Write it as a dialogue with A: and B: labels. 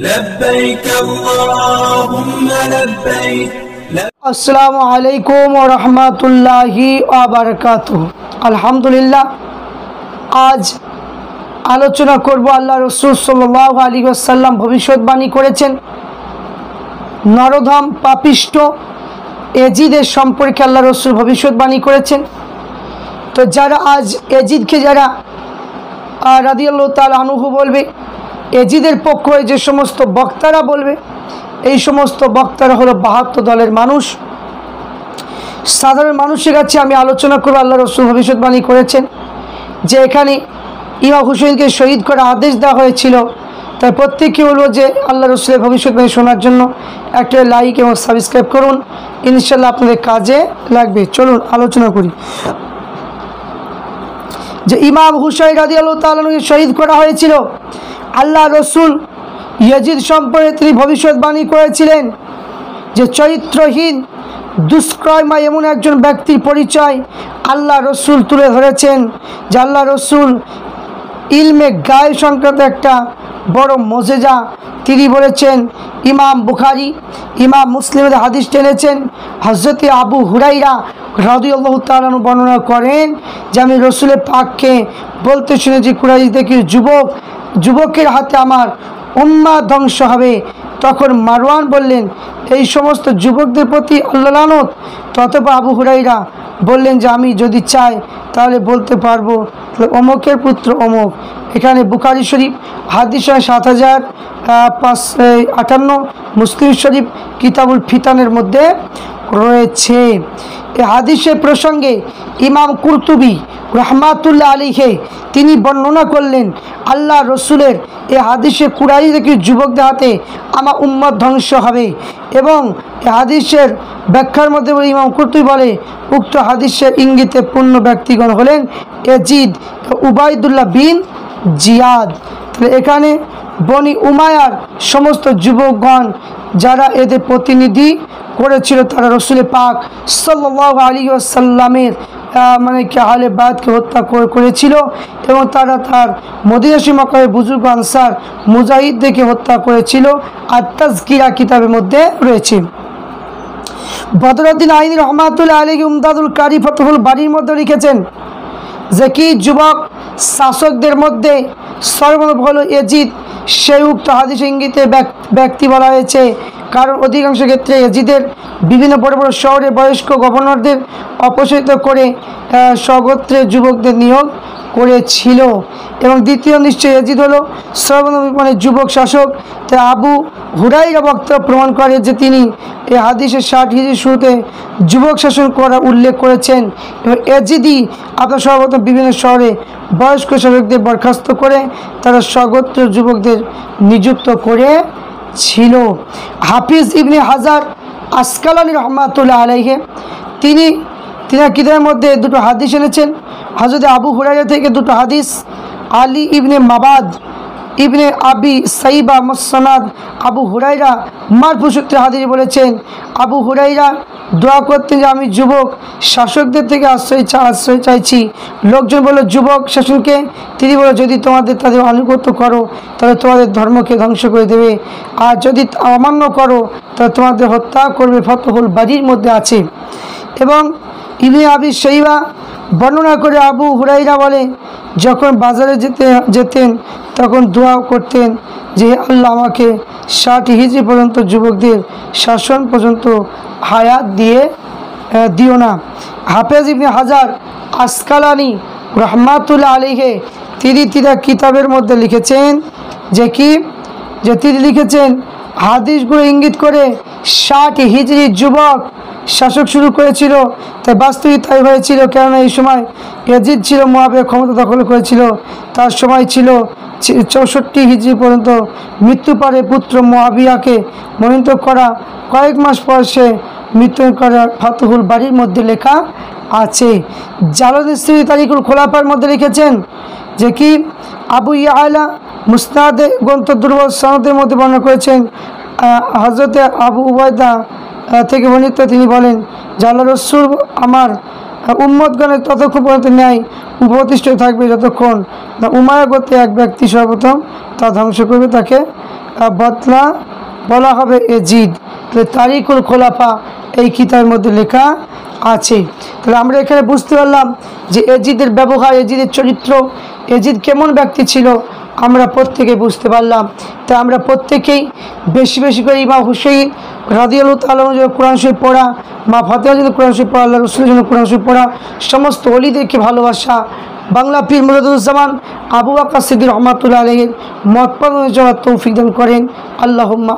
A: لبيك اللهم لبيك
B: আসসালামু আলাইকুম ওয়া রাহমাতুল্লাহি ওয়া বারাকাতুহু। আলহামদুলিল্লাহ, আজ আলোচনা করব আল্লাহ রাসূল সাল্লাল্লাহু আলাইহি ওয়াসাল্লাম ভবিষ্যৎবাণী করেছেন নরধম পাপিষ্ট এজিদের সম্পর্কে। আল্লাহ রাসূল ভবিষ্যৎবাণী করেছেন। তো যারা আজ এজিদকে যারা রাদিয়াল্লাহু তাআলা আনহু বলবে, এজিদের পক্ষ হয়ে যে সমস্ত বক্তারা বলবে, এই সমস্ত বক্তারা হলো ৭২ দলের মানুষ। সাধারণ মানুষের কাছে আমি আলোচনা করব। আল্লাহ রাসূল ভবিষ্যৎবাণী করেছেন যে এখানে ইমাম হুসাইনকে শহীদ করার আদেশ দেওয়া হয়েছিল। তাই প্রত্যেককে বলবো যে আল্লাহ রাসূলের ভবিষ্যৎবাণী শোনার জন্য একটা লাইক এবং সাবস্ক্রাইব করুন, ইনশাআল্লাহ আপনাদের কাজে লাগবে। চলুন আলোচনা করি যে ইমাম হুসাইন রাদিয়াল্লাহু তাআলা আনহুকে শহীদ করা হয়েছিল। আল্লাহ রসুল ইয়াজিদ সম্পর্কে তিনি ভবিষ্যৎবাণী করেছিলেন যে চরিত্রহীন দুষ্কর্মা এমন একজন ব্যক্তির পরিচয় আল্লাহ রসুল তুলে ধরেছেন যে আল্লাহ রসুল ইলমে গায়েব সংক্রান্ত একটা বড় মোজেজা তিনি বলেছেন। ইমাম বুখারী ইমাম মুসলিমের হাদিস টেনেছেন। হযরত আবু হুরাইরা রাদিয়াল্লাহু তাআলা আনহু বর্ণনা করেন যে আমি রসুলের পাককে বলতে শুনেছি, কুরাইশ থেকে যুবকের হাতে আমার উম্মাহ ধ্বংস হবে। তখন মারওয়ান বললেন, এই সমস্ত যুবকদের প্রতি আল্লাহ লানত। ততপর আবু হুরাইরা বললেন যে আমি যদি চাই তাহলে বলতে পারবো, অমুকের পুত্র অমুক। এখানে বুখারী শরীফ হাদিস ৭,৫58, মুসলিম শরীফ কিতাবুল ফিতানের মধ্যে রয়েছে। এই হাদিসের প্রসঙ্গে ইমাম কুরতুবী রাহমাতুল্লাহ আলাইহি তিনি বর্ণনা করলেন আল্লাহ রসুলের এই হাদিসে কুরাইশ থেকে যুবকদের হাতে আমার উম্মত ধ্বংস হবে। এবং এই হাদিসের ব্যাখ্যার মধ্যে ইমাম কুরতুবী বলে উক্ত হাদিসের ইঙ্গিতে পূর্ণ ব্যক্তিগণ হলেন ইয়াজিদ উবাইদুল্লাহ বিন জিয়াদ। এখানে বনি উমায়ার সমস্ত যুবকগণ যারা এদের প্রতিনিধি করেছিল তারা রসুল পাক সাল্লাল্লাহু আলাইহি ওয়াসাল্লামের আহলে বায়াতকে হত্যা করেছিল এবং তারা তার মদিনাসী মক্কায় বুজুর্গ আনসার মুজাহিদদেরকে হত্যা করেছিল। আর তাজকিরা কিতাবের মধ্যে রয়েছে। বদরুদ্দিন আইনি রহমাতুল্লাহ আলাইহি উমদাদুল কারি ফাতহুল বারীর মধ্যে লিখেছেন যে কি যুবক শাসকদের মধ্যে সর্বপ্রথম হলো ইয়াজিদ। সেই উক্ত হাদিস ইঙ্গিতে ব্যক্তি বলা হয়েছে, কারণ অধিকাংশ ক্ষেত্রে ইয়াজিদের বিভিন্ন বড় বড় শহরে বয়স্ক গভর্নরদের অপসারিত করে স্বগোত্রের যুবকদের নিয়োগ করেছিল। এবং দ্বিতীয় নিশ্চয় ইয়াজিদ হলো সর্বপ্রথম যুবক শাসক। তাই আবু হুরাইরা বক্তব্য প্রমাণ করে যে তিনি এই হাদিসের ৬০ হিজরির শুরুতে যুবক শাসন করার উল্লেখ করেছেন। এবং ইয়াজিদই আপনার সর্বপ্রথম বিভিন্ন শহরে বয়স্ক শাসকদের বরখাস্ত করে তারা স্বগোত্র যুবকদের নিযুক্ত করেছিল। হাফিজ ইবনে হাজার আসকালানি রহমাতুল্লাহ আলাইহি তিনি কিতাবের মধ্যে দুটো হাদিস এনেছেন। হযরত আবু হুরায়রা থেকে দুটো হাদিস, আলী ইবনে মাবাদ ইবনে আবি সাইবা মুসনাদ আবু হুরায়রা মারফু সূত্রে হাদিস বলেছেন, আবু হুরায়রা দোয়া করতেন যে আমি যুবক শাসকদের থেকে আশ্রয় চাইছি। লোকজন বলল যুবক শাসনকে? তিনি বলল যদি তাদের আনুগত্য করো তাহলে তোমাদের ধর্মকে ধ্বংস করে দেবে, আর যদি অমান্য করো তাহলে তোমাদের হত্যা করবে। ফাতহুল বারীর মধ্যে আছে। এবং ইবনে আবি সাইবা বর্ণনা করে আবু হুরায়রা বলে যখন বাজারে যেতেন তখন দোয়া করতেন যে আল্লাহ আমাকে ৬০ হিজরি পর্যন্ত যুবকদের শাসন পর্যন্ত হায়াত দিও না। হাফেজ ইবনে হাজার আসকালানি রহমাতুল্লাহ আলাইহি তিনি কিতাবের মধ্যে লিখেছেন যে তিনি লিখেছেন হাদিসগুলো ইঙ্গিত করে ৬০ হিজরির যুবক শাসক শুরু করেছিল। তাই বাস্তবিক তাই হয়েছিল, কেননা এই সময় ইয়াজিদ ছিল মুআবিয়া ক্ষমতা দখল করেছিল। তার সময় ছিল ৬৪ হিজরি পর্যন্ত। মৃত্যু পরে পুত্র মুআবিয়াকে মনোনীত করা কয়েক মাস পর সে মৃত্যুবরণ করা ফাতহুল বারীর মধ্যে লেখা আছে। জালালউদ্দিন তারিকুল খোলাফার মধ্যে লিখেছেন যে কি আবু ইয়ালা মুসনাদে গ্রন্থ দুর্বল সনদের মধ্যে বর্ণনা করেছেন। হযরত আবু উবায়দা থেকে বর্ণিত তিনি বলেন যে আল্লাহ রাসূল আমার উম্মতগণের ততক্ষণ পর্যন্ত ন্যায় প্রতিষ্ঠিত থাকবে যতক্ষণ না উমাইয়া গোত্রে এক ব্যক্তি সর্বপ্রথম তা ধ্বংস করবে, তাকে বদলা বলা হবে এজিদ। তাহলে তারিকুল খোলাফা এই কিতাবের মধ্যে লেখা আছে। তাহলে আমরা এখানে বুঝতে পারলাম যে এজিদের ব্যবহার, এজিদের চরিত্র, এজিদ কেমন ব্যক্তি ছিল আমরা প্রত্যেকে বুঝতে পারলাম। তাই আমরা প্রত্যেকেই বেশি বেশি করে ইমাম হুসাইন রাদিয়াল্লাহু তাআলা আনহু কোরআন শরীফ পড়া, মা ফাতেমার জন্য কোরআন শরীফ পড়া, আল্লাহ রাসূলের জন্য কোরআন শরীফ পড়া, সমস্ত ওলিদেরকে ভালোবাসা, বাংলা পীর মুরাদুজ্জামান আবু বকর সিদ্দিক রহমাতুল্লাহ আলাইহির মত পালনের জন্য তৌফিক দান করেন। আল্লাহুম্মা